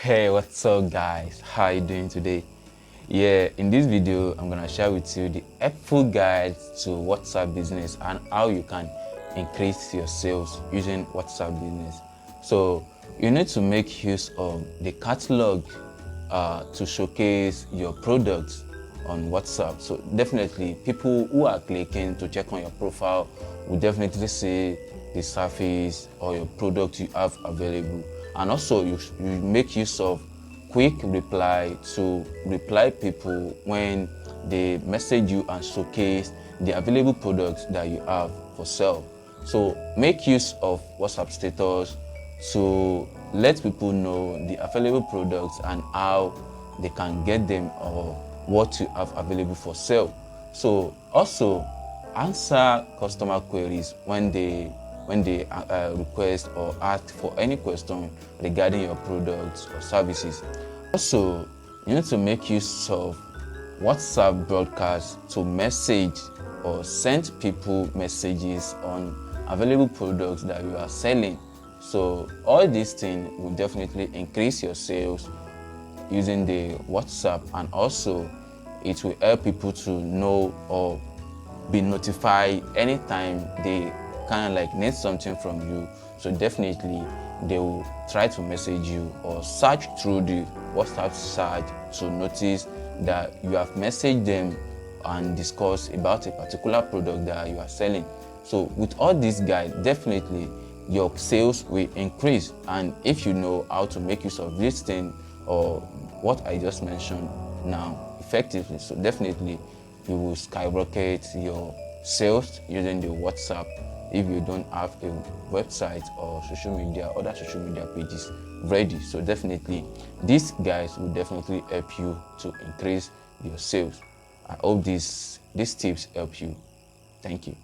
Hey, what's up guys? How you doing today? Yeah, in this video I'm gonna share with you the helpful guide to WhatsApp business and how you can increase your sales using WhatsApp business. So you need to make use of the catalog to showcase your products on WhatsApp. So definitely people who are clicking to check on your profile will definitely see the service or your product you have available. And also you make use of quick reply to reply people when they message you and showcase the available products that you have for sale. So make use of WhatsApp status to let people know the available products and how they can get them or what you have available for sale. So also answer customer queries when they request or ask for any question regarding your products or services. Also, you need to make use of WhatsApp broadcast to message or send people messages on available products that you are selling. So all these things will definitely increase your sales using the WhatsApp, and also it will help people to know or be notified anytime they kind of like need something from you. So definitely they will try to message you or search through the WhatsApp search to notice that you have messaged them and discuss about a particular product that you are selling. So with all these guys, definitely your sales will increase. And if you know how to make use of this thing or what I just mentioned now effectively, so definitely you will skyrocket your sales using the WhatsApp if you don't have a website or other social media pages ready. So definitely these guys will definitely help you to increase your sales. I hope these tips help you. Thank you.